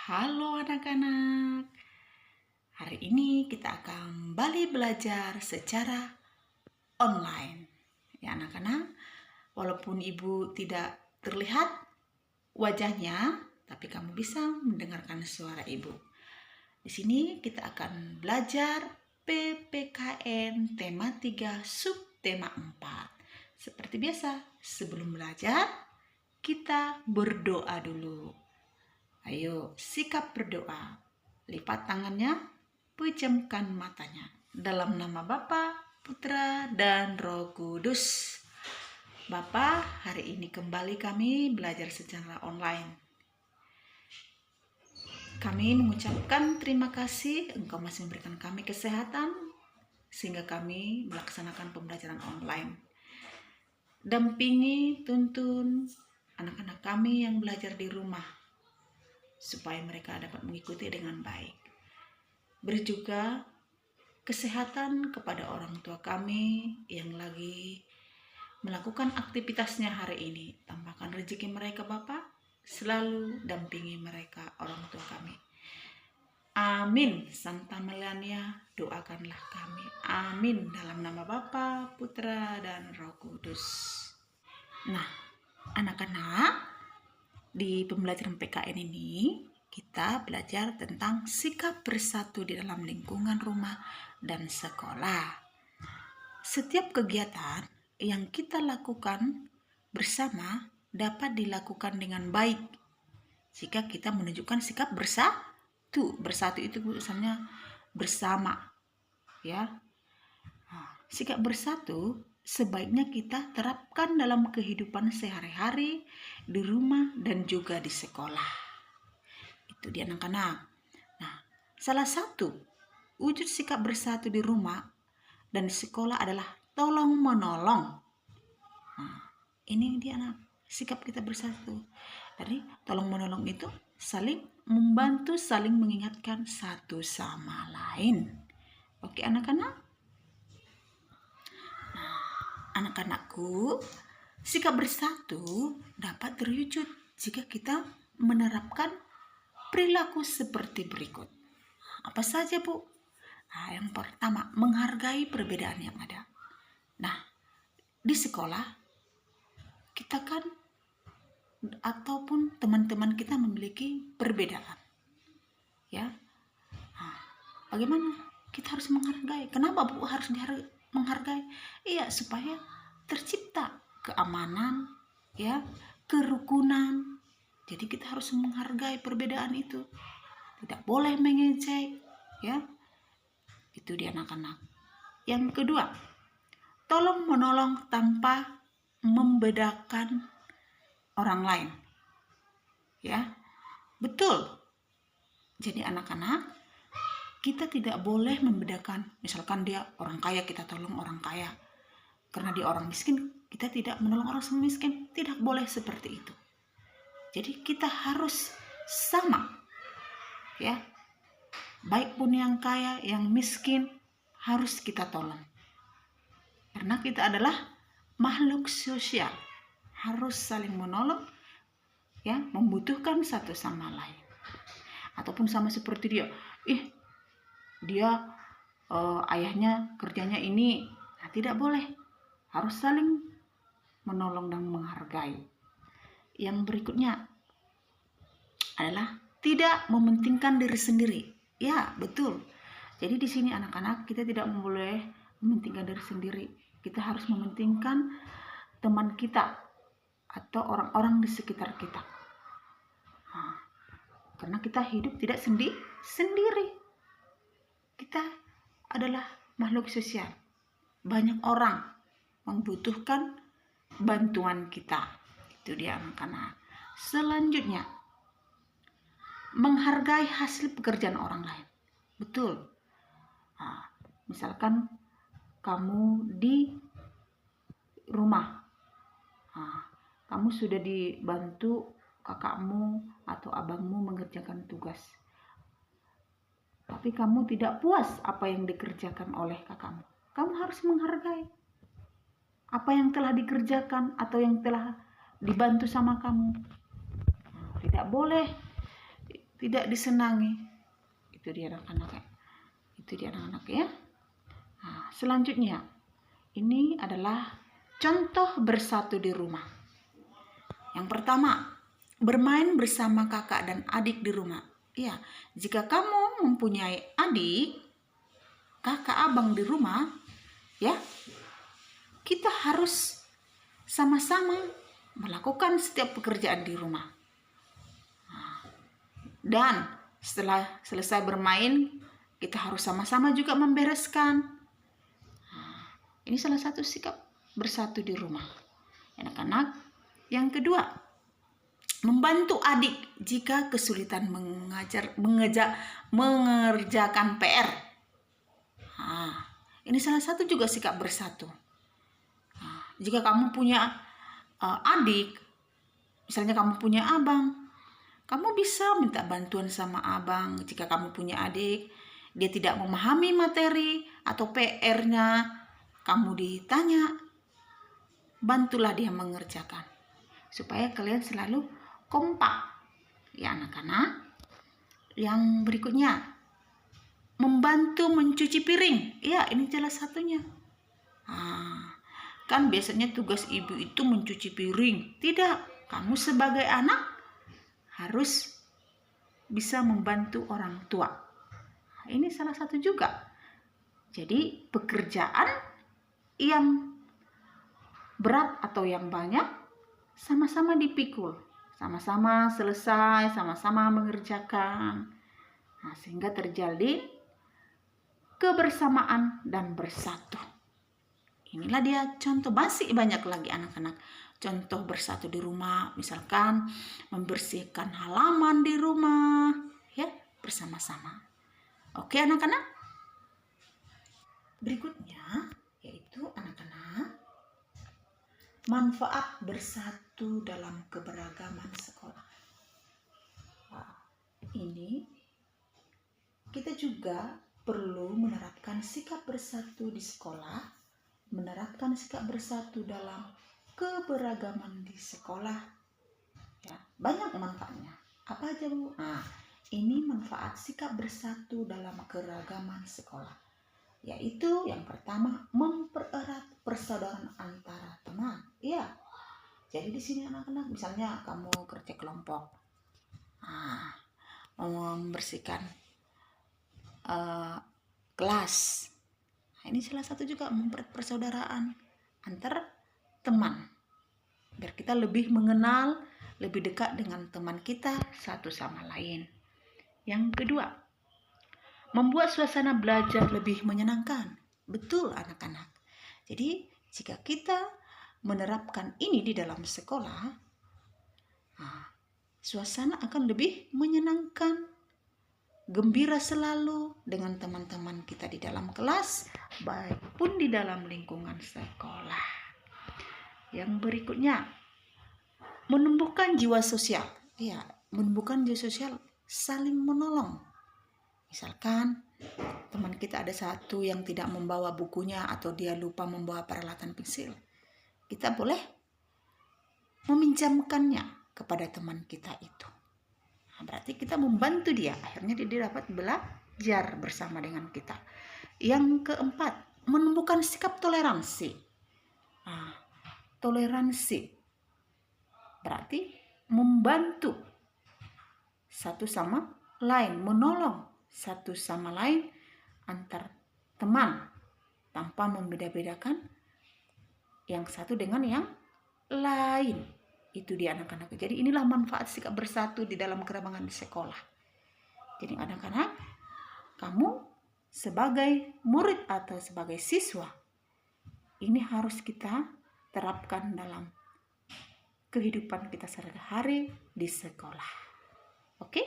Halo anak-anak, hari ini kita akan kembali belajar secara online. Ya anak-anak, walaupun ibu tidak terlihat wajahnya, tapi kamu bisa mendengarkan suara ibu. Di sini kita akan belajar PPKN tema 3 subtema 4. Seperti biasa, sebelum belajar, kita berdoa dulu. Ayo, sikap berdoa. Lipat tangannya, pejamkan matanya. Dalam nama Bapa, Putra, dan Roh Kudus. Bapa, hari ini kembali kami belajar secara online. Kami mengucapkan terima kasih Engkau masih memberikan kami kesehatan sehingga kami melaksanakan pembelajaran online. Dampingi, tuntun anak-anak kami yang belajar di rumah supaya mereka dapat mengikuti dengan baik. Beri juga kesehatan kepada orang tua kami yang lagi melakukan aktivitasnya hari ini. Tambahkan rezeki mereka Bapa, selalu dampingi mereka orang tua kami. Amin. Santa Melania, doakanlah kami. Amin. Dalam nama Bapa, Putra, dan Roh Kudus. Nah, anak-anak, di pembelajaran PKN ini kita belajar tentang sikap bersatu di dalam lingkungan rumah dan sekolah. Setiap kegiatan yang kita lakukan bersama dapat dilakukan dengan baik jika kita menunjukkan sikap bersatu. Bersatu itu misalnya bersama, ya. Sikap bersatu sebaiknya kita terapkan dalam kehidupan sehari-hari di rumah dan juga di sekolah. Itu dia anak-anak. Nah, salah satu wujud sikap bersatu di rumah dan di sekolah adalah tolong menolong. Nah, ini dia anak, sikap kita bersatu. Jadi tolong menolong itu saling membantu, saling mengingatkan satu sama lain. Oke anak-anak? Anak-anakku, sikap bersatu dapat terwujud jika kita menerapkan perilaku seperti berikut. Apa saja, Bu? Nah, yang pertama, menghargai perbedaan yang ada. Nah, di sekolah, kita kan ataupun teman-teman kita memiliki perbedaan. Ya. Nah, bagaimana? Kita harus menghargai. Kenapa, Bu, harus menghargai? Iya, supaya tercipta keamanan, ya, kerukunan. Jadi kita harus menghargai perbedaan itu. Tidak boleh mengejek, ya. Itu dia anak-anak. Yang kedua, tolong menolong tanpa membedakan orang lain. Ya. Betul. Jadi anak-anak, kita tidak boleh membedakan, misalkan dia orang kaya, kita tolong orang kaya. Karena dia orang miskin, kita tidak menolong orang miskin. Tidak boleh seperti itu. Jadi kita harus sama. Ya. Baik pun yang kaya, yang miskin, harus kita tolong. Karena kita adalah makhluk sosial. Harus saling menolong, ya, membutuhkan satu sama lain. Ataupun sama seperti dia. Dia ayahnya kerjanya ini. Nah, tidak boleh. Harus saling menolong dan menghargai. Yang berikutnya adalah tidak mementingkan diri sendiri. Ya, betul. Jadi di sini anak-anak, kita tidak boleh mementingkan diri sendiri. Kita harus mementingkan teman kita atau orang-orang di sekitar kita. Nah, karena kita hidup tidak sendiri. Kita adalah makhluk sosial. Banyak orang membutuhkan bantuan kita. Itu dia anak-anak. Selanjutnya, menghargai hasil pekerjaan orang lain. Betul. Nah, misalkan kamu di rumah, kamu sudah dibantu kakakmu atau abangmu mengerjakan tugas, tapi kamu tidak puas apa yang dikerjakan oleh kakakmu. Kamu harus menghargai apa yang telah dikerjakan atau yang telah dibantu sama kamu. Tidak boleh tidak disenangi. Itu dia anak-anak ya. Itu dia anak-anak ya. Nah, selanjutnya ini adalah contoh bersatu di rumah. Yang pertama, bermain bersama kakak dan adik di rumah. Ya, jika kamu mempunyai adik, kakak, abang di rumah, ya, kita harus sama-sama melakukan setiap pekerjaan di rumah. Dan setelah selesai bermain, kita harus sama-sama juga membereskan. Ini salah satu sikap bersatu di rumah, anak-anak. Yang kedua, membantu adik jika kesulitan mengerjakan PR. Ini salah satu juga sikap bersatu. Jika kamu punya adik, misalnya kamu punya abang, kamu bisa minta bantuan sama abang. Jika kamu punya adik, dia tidak memahami materi atau PR-nya, kamu ditanya, bantulah dia mengerjakan. Supaya kalian selalu kompak. Ya anak-anak. Yang berikutnya, membantu mencuci piring. Ya, ini salah satunya. Kan biasanya tugas ibu itu mencuci piring. Tidak, kamu sebagai anak harus bisa membantu orang tua. Ini salah satu juga. Jadi pekerjaan yang berat atau yang banyak sama-sama dipikul, sama-sama selesai, sama-sama mengerjakan. Nah, sehingga terjadi kebersamaan dan bersatu. Inilah dia contoh, masih banyak lagi anak-anak. Contoh bersatu di rumah, misalkan membersihkan halaman di rumah, ya, bersama-sama. Oke anak-anak? Berikutnya yaitu anak-anak, manfaat bersatu dalam keberagaman sekolah. Ini kita juga perlu menerapkan sikap bersatu di sekolah, menerapkan sikap bersatu dalam keberagaman di sekolah. Ya, banyak manfaatnya. Apa aja, Bu? Nah, ini manfaat sikap bersatu dalam keragaman sekolah. Yaitu yang pertama, mempererat persaudaraan antara teman. Ya. Jadi di sini anak-anak, misalnya kamu kerja kelompok. Membersihkan kelas. Nah, ini salah satu juga mempererat persaudaraan antar teman. Biar kita lebih mengenal, lebih dekat dengan teman kita satu sama lain. Yang kedua, membuat suasana belajar lebih menyenangkan. Betul anak-anak. Jadi jika kita menerapkan ini di dalam sekolah, suasana akan lebih menyenangkan, gembira selalu dengan teman-teman kita di dalam kelas, baik pun di dalam lingkungan sekolah. Yang berikutnya, menumbuhkan jiwa sosial. Ya, menumbuhkan jiwa sosial, saling menolong. Misalkan teman kita ada satu yang tidak membawa bukunya atau dia lupa membawa peralatan pensil, kita boleh meminjamkannya kepada teman kita itu. Nah, berarti kita membantu dia, akhirnya dia dapat belajar bersama dengan kita. Yang keempat, menumbuhkan sikap toleransi. Toleransi berarti membantu satu sama lain, menolong satu sama lain antar teman tanpa membeda-bedakan yang satu dengan yang lain. Itu dia anak-anak. Jadi inilah manfaat sikap bersatu di dalam keragaman di sekolah. Jadi anak-anak, kamu sebagai murid atau sebagai siswa, ini harus kita terapkan dalam kehidupan kita sehari-hari di sekolah. Oke?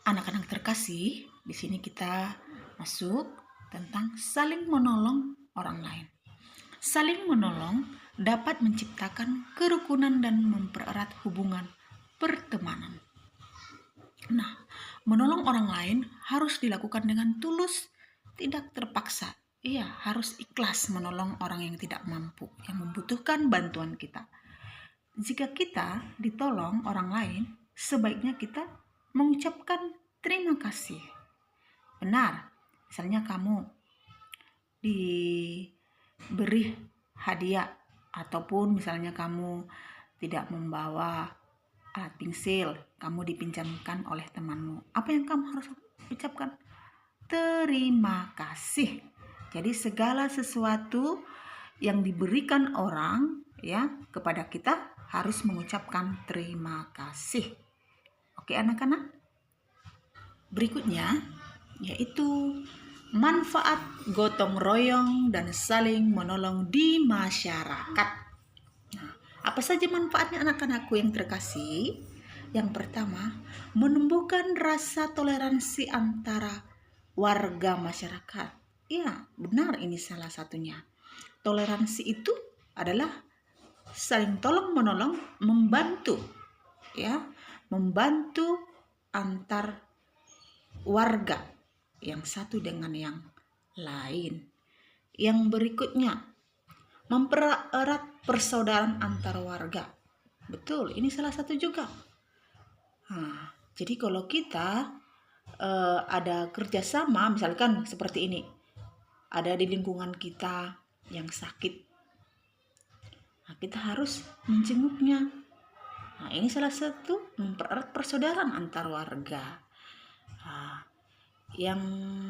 Anak-anak terkasih, di sini kita masuk tentang saling menolong orang lain. Saling menolong dapat menciptakan kerukunan dan mempererat hubungan pertemanan. Nah, menolong orang lain harus dilakukan dengan tulus, tidak terpaksa. Iya, harus ikhlas menolong orang yang tidak mampu, yang membutuhkan bantuan kita. Jika kita ditolong orang lain, sebaiknya kita mengucapkan terima kasih. Benar, misalnya kamu diberi hadiah ataupun misalnya kamu tidak membawa alat pensil, kamu dipinjamkan oleh temanmu. Apa yang kamu harus ucapkan? Terima kasih. Jadi segala sesuatu yang diberikan orang ya kepada kita harus mengucapkan terima kasih. Oke anak-anak? Berikutnya yaitu manfaat gotong royong dan saling menolong di masyarakat. Nah, apa saja manfaatnya anak-anakku yang terkasih? Yang pertama, menumbuhkan rasa toleransi antara warga masyarakat. Ya, benar, ini salah satunya. Toleransi itu adalah saling tolong menolong, membantu, ya, membantu antar warga yang satu dengan yang lain. Yang berikutnya, mempererat persaudaraan antar warga. Betul, ini salah satu juga. Nah, jadi kalau kita ada kerjasama, misalkan seperti ini, ada di lingkungan kita yang sakit, nah, kita harus menjenguknya. Nah, ini salah satu mempererat persaudaraan antar warga. Nah, yang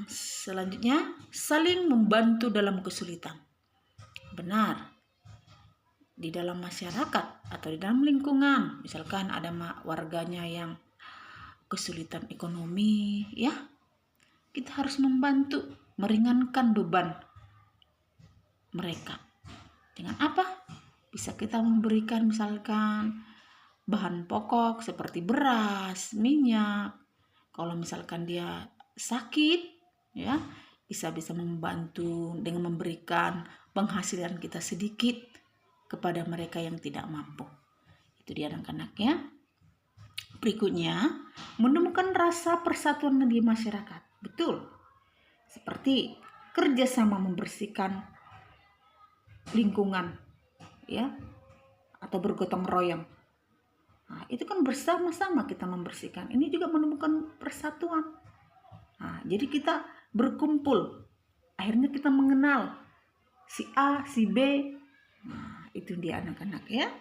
selanjutnya, saling membantu dalam kesulitan. Benar, di dalam masyarakat atau di dalam lingkungan, misalkan ada warganya yang kesulitan ekonomi, ya, kita harus membantu, meringankan beban mereka. Dengan apa? Bisa kita memberikan misalkan bahan pokok seperti beras, minyak. Kalau misalkan dia sakit, ya, bisa membantu dengan memberikan penghasilan kita sedikit kepada mereka yang tidak mampu. Itu dia anak-anak ya. Berikutnya, menemukan rasa persatuan di masyarakat. Betul. Seperti kerjasama membersihkan lingkungan, ya, atau bergotong royong. Nah, itu kan bersama-sama kita membersihkan. Ini juga menemukan persatuan. Nah, jadi kita berkumpul. Akhirnya kita mengenal si A, si B. Nah, itu dia anak-anak ya.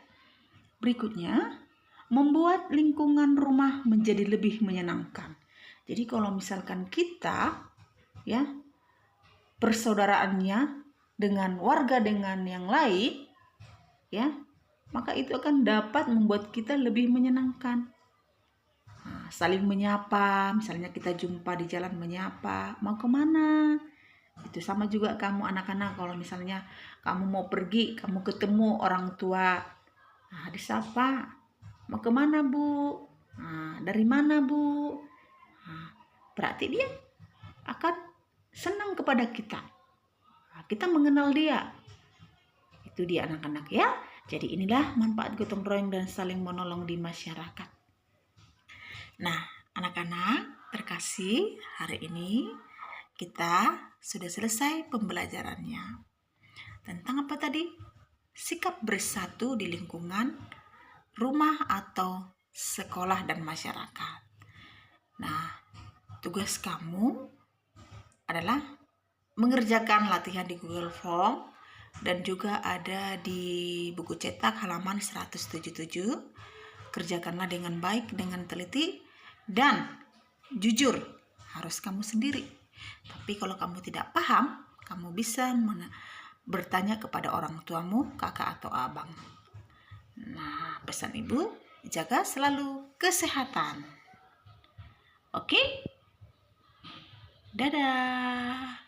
Berikutnya, membuat lingkungan rumah menjadi lebih menyenangkan. Jadi kalau misalkan kita ya persaudaraannya dengan warga dengan yang lain ya, maka itu akan dapat membuat kita lebih menyenangkan. Nah, saling menyapa, misalnya kita jumpa di jalan menyapa, mau kemana? Itu sama juga kamu anak-anak, kalau misalnya kamu mau pergi, kamu ketemu orang tua, nah disapa, mau kemana bu? Nah, dari mana bu? Nah, berarti dia akan senang kepada kita. Nah, kita mengenal dia. Itu dia anak-anak ya. Jadi inilah manfaat gotong royong dan saling menolong di masyarakat. Nah, anak-anak terkasih, hari ini kita sudah selesai pembelajarannya. Tentang apa tadi? Sikap bersatu di lingkungan, rumah atau sekolah dan masyarakat. Nah, tugas kamu adalah mengerjakan latihan di Google Form dan juga ada di buku cetak halaman 177. Kerjakanlah dengan baik, dengan teliti dan jujur. Harus kamu sendiri. Tapi kalau kamu tidak paham, kamu bisa bertanya kepada orang tuamu, kakak atau abang. Nah, pesan ibu, jaga selalu kesehatan. Oke? Dadah.